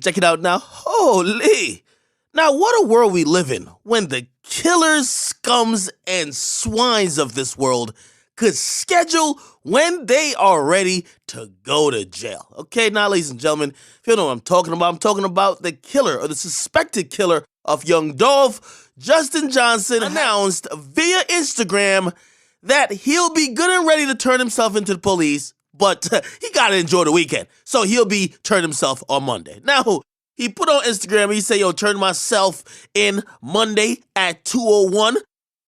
Check it out now. Holy. Now, what a world we live in when the killers, scums, and swines of this world could schedule when they are ready to go to jail. Okay, now, ladies and gentlemen, if you know what I'm talking about the killer or the suspected killer of young Dolph. Justin Johnson announced via Instagram that he'll be good and ready to turn himself into the police, but he gotta enjoy the weekend. So he'll be turning himself on Monday. Now, he put on Instagram, he said, yo, turn myself in Monday at 2:01.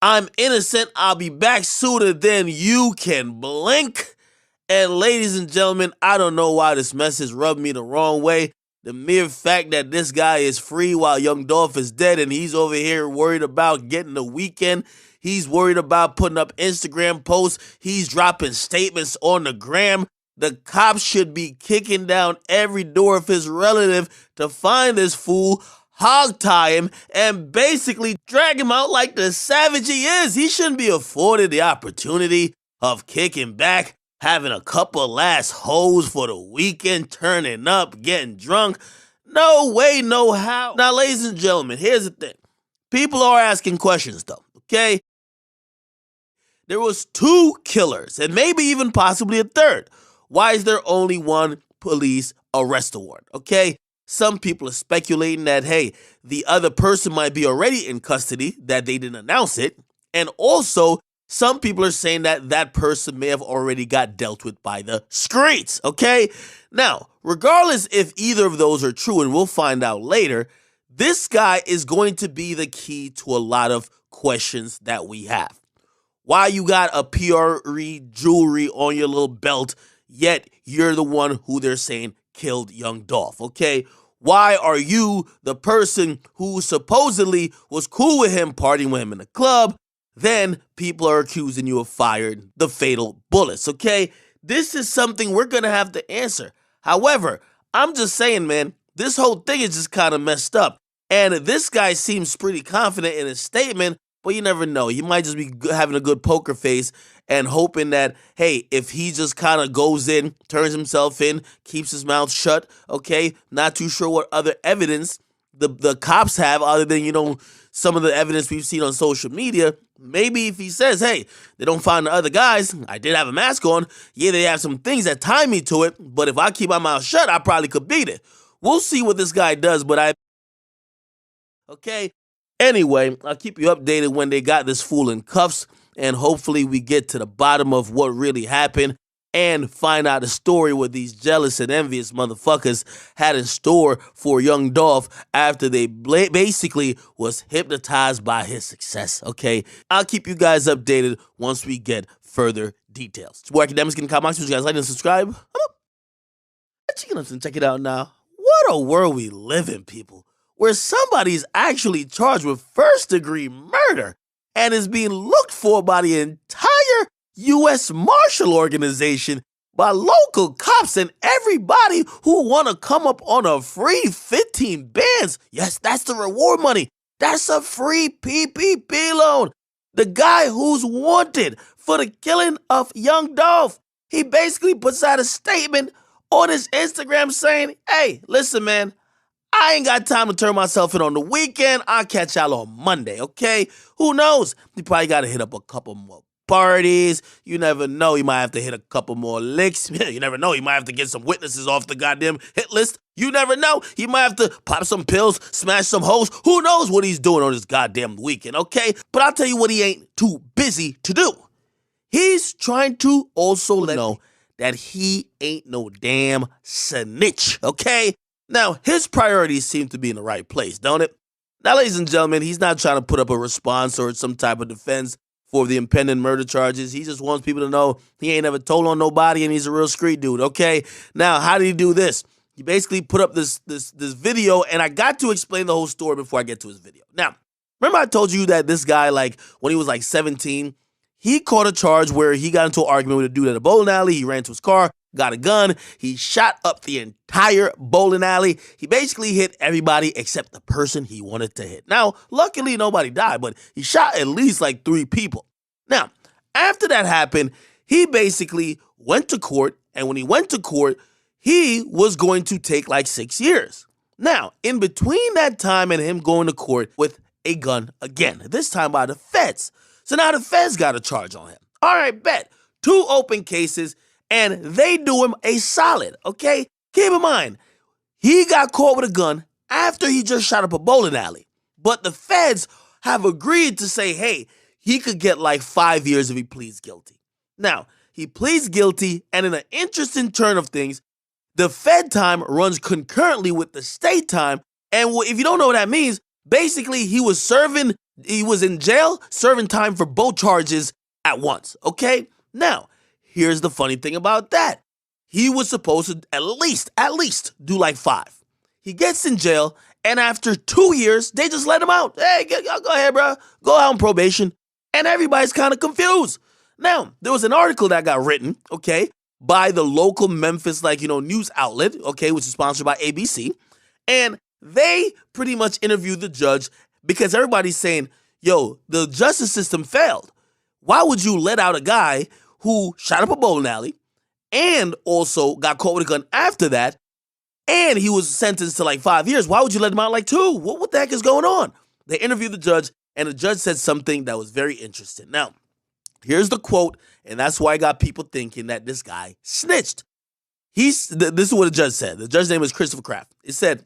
I'm innocent. I'll be back sooner than you can blink. And ladies and gentlemen, I don't know why this message rubbed me the wrong way. The mere fact that this guy is free while young Dolph is dead and he's over here worried about getting the weekend. He's worried about putting up Instagram posts. He's dropping statements on the gram. The cops should be kicking down every door of his relative to find this fool, hog-tie him, and basically drag him out like the savage he is. He shouldn't be afforded the opportunity of kicking back, having a couple last hoes for the weekend, turning up, getting drunk. No way, no how. Now, ladies and gentlemen, here's the thing. People are asking questions, though, okay? There was 2 killers, and maybe even possibly a third. Why is there only 1 police arrest warrant, okay? Some people are speculating that, hey, the other person might be already in custody, that they didn't announce it, and also some people are saying that that person may have already got dealt with by the streets, okay? Now, regardless if either of those are true, and we'll find out later, this guy is going to be the key to a lot of questions that we have. Why you got a PRE jewelry on your little belt, yet you're the one who they're saying killed young Dolph, okay? Why are you the person who supposedly was cool with him, partying with him in the club? Then people are accusing you of firing the fatal bullets, okay? This is something we're going to have to answer. However, I'm just saying, man, this whole thing is just kind of messed up. And this guy seems pretty confident in his statement, but you never know. He might just be having a good poker face and hoping that, hey, if he just kind of goes in, turns himself in, keeps his mouth shut, okay, not too sure what other evidence the cops have other than, you know, some of the evidence we've seen on social media. Maybe if he says, hey, they don't find the other guys, I did have a mask on, yeah, they have some things that tie me to it, but if I keep my mouth shut, I probably could beat it. We'll see what this guy does, but okay? Anyway, I'll keep you updated when they got this fool in cuffs, and hopefully we get to the bottom of what really happened and find out the story what these jealous and envious motherfuckers had in store for young Dolph after they basically was hypnotized by his success, okay? I'll keep you guys updated once we get further details. It's War Academics. Get in the comment box. You guys like and subscribe. Check it out now. What a world we live in, people, where somebody's actually charged with first-degree murder and is being looked for by the entire U.S. Marshal Organization, by local cops, and everybody who want to come up on a free 15 bands. Yes, that's the reward money. That's a free PPP loan. The guy who's wanted for the killing of young Dolph, he basically puts out a statement on his Instagram saying, hey, listen, man, I ain't got time to turn myself in on the weekend. I'll catch y'all on Monday, okay? Who knows? He probably got to hit up a couple more parties. You never know. He might have to hit a couple more licks. You never know. He might have to get some witnesses off the goddamn hit list. You never know. He might have to pop some pills, smash some hoes. Who knows what he's doing on this goddamn weekend, okay? But I'll tell you what he ain't too busy to do. He's trying to also let know that he ain't no damn snitch, okay? Now, his priorities seem to be in the right place, don't it? Now, ladies and gentlemen, he's not trying to put up a response or some type of defense for the impending murder charges. He just wants people to know he ain't ever told on nobody and he's a real street dude, okay? Now, how did he do this? He basically put up this video, and I got to explain the whole story before I get to his video. Now, remember I told you that this guy, like, when he was like 17, he caught a charge where he got into an argument with a dude at a bowling alley. He ran to his car, got a gun. He shot up the entire bowling alley. He basically hit everybody except the person he wanted to hit. Now, luckily, nobody died, but he shot at least like 3 people. Now, after that happened, he basically went to court, and when he went to court, he was going to take like 6 years. Now, in between that time and him going to court with a gun again, this time by the feds. So now the feds got a charge on him. All right, bet. 2 open cases, and they do him a solid, okay? Keep in mind, he got caught with a gun after he just shot up a bowling alley. But the feds have agreed to say, hey, he could get like 5 years if he pleads guilty. Now, he pleads guilty, and in an interesting turn of things, the Fed time runs concurrently with the state time. And if you don't know what that means, basically he was in jail serving time for both charges at once, okay? Now, here's the funny thing about that. He was supposed to at least do like 5. He gets in jail, and after 2 years, they just let him out. Hey, go ahead, bro. Go out on probation. And everybody's kind of confused. Now, there was an article that got written, okay, by the local Memphis, news outlet, okay, which is sponsored by ABC. And they pretty much interviewed the judge because everybody's saying, yo, the justice system failed. Why would you let out a guy who shot up a bowling alley and also got caught with a gun after that, and he was sentenced to like 5 years? Why would you let him out like 2? What the heck is going on? They interviewed the judge, and the judge said something that was very interesting. Now, here's the quote, and that's why I got people thinking that this guy snitched. This is what the judge said. The judge's name is Christopher Kraft. It said,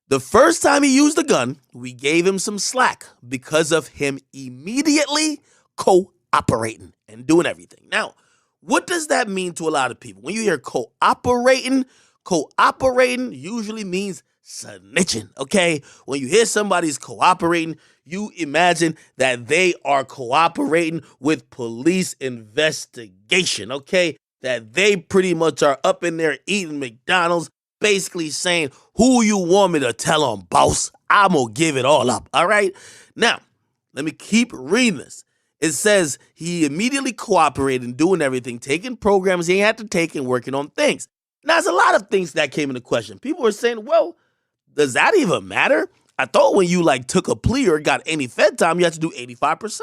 the first time he used a gun, we gave him some slack because of him immediately cooperating and doing everything. Now, what does that mean to a lot of people? When you hear cooperating usually means snitching, okay? When you hear somebody's cooperating, you imagine that they are cooperating with police investigation, okay? That they pretty much are up in there eating McDonald's, basically saying, who you want me to tell on, boss? I'm going to give it all up, all right? Now, let me keep reading this. It says he immediately cooperated in doing everything, taking programs he had to take and working on things. Now, there's a lot of things that came into question. People were saying, well, does that even matter? I thought when you took a plea or got any Fed time, you had to do 85%.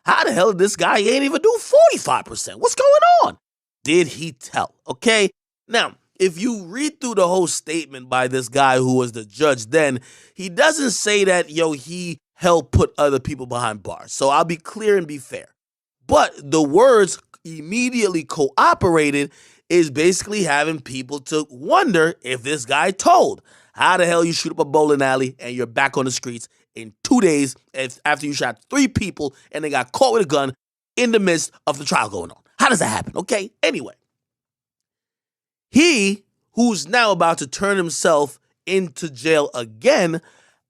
How the hell did this guy ain't even do 45%? What's going on? Did he tell? Okay. Now, if you read through the whole statement by this guy who was the judge then, he doesn't say that, he helped put other people behind bars. So I'll be clear and be fair. But the words immediately cooperated is basically having people to wonder if this guy told. How the hell you shoot up a bowling alley and you're back on the streets in 2 days after you shot 3 people and they got caught with a gun in the midst of the trial going on? How does that happen? Okay, anyway. He, who's now about to turn himself into jail again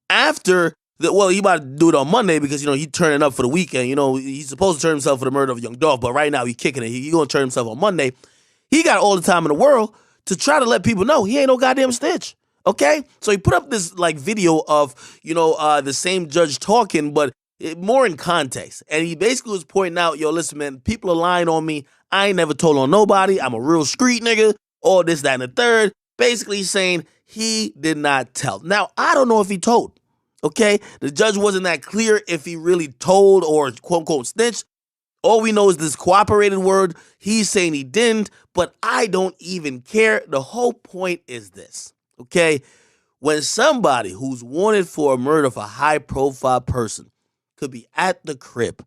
after, he about to do it on Monday because, he's turning up for the weekend. He's supposed to turn himself for the murder of young Dolph, but right now he's kicking it. He's going to turn himself on Monday. He got all the time in the world to try to let people know he ain't no goddamn snitch. Okay? So he put up this video of, the same judge talking, but more in context. And he basically was pointing out, yo, listen, man, people are lying on me. I ain't never told on nobody. I'm a real street nigga. All this, that, and the third. Basically saying he did not tell. Now, I don't know if he told. Okay? The judge wasn't that clear if he really told or quote unquote snitched. All we know is this cooperated word. He's saying he didn't, but I don't even care. The whole point is this, okay? When somebody who's wanted for a murder of a high-profile person could be at the crib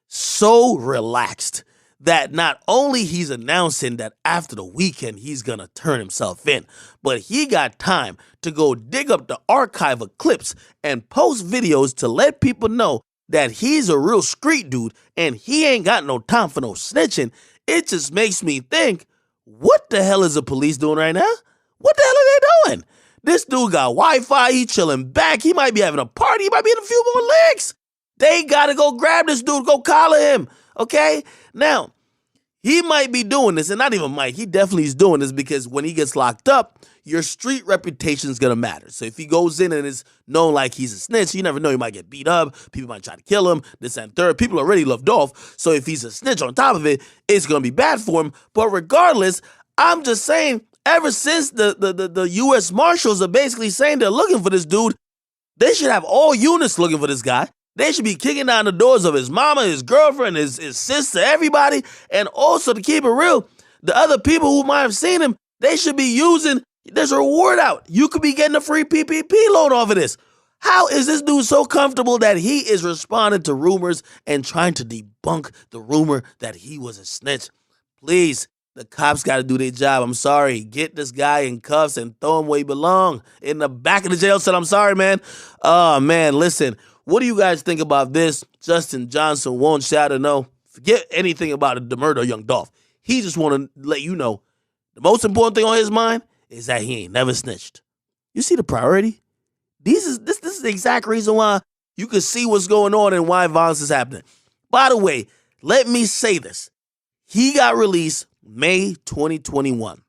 so relaxed that not only he's announcing that after the weekend he's going to turn himself in, but he got time to go dig up the archive of clips and post videos to let people know that he's a real street dude and he ain't got no time for no snitching. It just makes me think, what the hell is the police doing right now? What the hell are they doing? This dude got Wi-Fi, he chilling back, he might be having a party, he might be in a few more licks. They gotta go grab this dude, go collar him, okay? Now, he might be doing this, and not even Mike, he definitely is doing this because when he gets locked up, your street reputation is going to matter. So if he goes in and is known like he's a snitch, you never know, he might get beat up, people might try to kill him, this and third. People already love Dolph, so if he's a snitch on top of it, it's going to be bad for him. But regardless, I'm just saying, ever since the U.S. Marshals are basically saying they're looking for this dude, they should have all units looking for this guy. They should be kicking down the doors of his mama, his girlfriend, his sister, everybody. And also, to keep it real, the other people who might have seen him, they should be using There's a reward out. You could be getting a free PPP loan off of this. How is this dude so comfortable that he is responding to rumors and trying to debunk the rumor that he was a snitch? Please, the cops got to do their job. I'm sorry. Get this guy in cuffs and throw him where he belong, in the back of the jail cell. I'm sorry, man. Oh, man, listen. What do you guys think about this? Justin Johnson wants y'all to know. Forget anything about the murder of young Dolph. He just want to let you know the most important thing on his mind is that he ain't never snitched. You see the priority? This is the exact reason why you can see what's going on and why violence is happening. By the way, let me say this. He got released May 2021.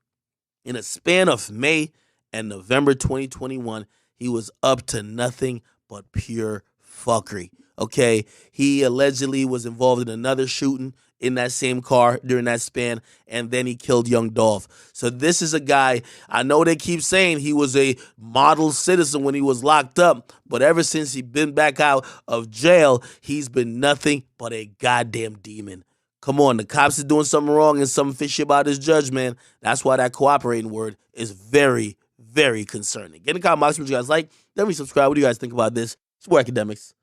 In a span of May and November 2021, he was up to nothing but pure fuckery. Okay? He allegedly was involved in another shooting in that same car during that span, and then he killed young Dolph. So this is a guy, I know they keep saying he was a model citizen when he was locked up, but ever since he's been back out of jail, he's been nothing but a goddamn demon. Come on, the cops are doing something wrong and something fishy about his judge, man. That's why that cooperating word is very, very concerning. Get in the comment box what you guys like. Definitely subscribe. What do you guys think about this? It's War Academics.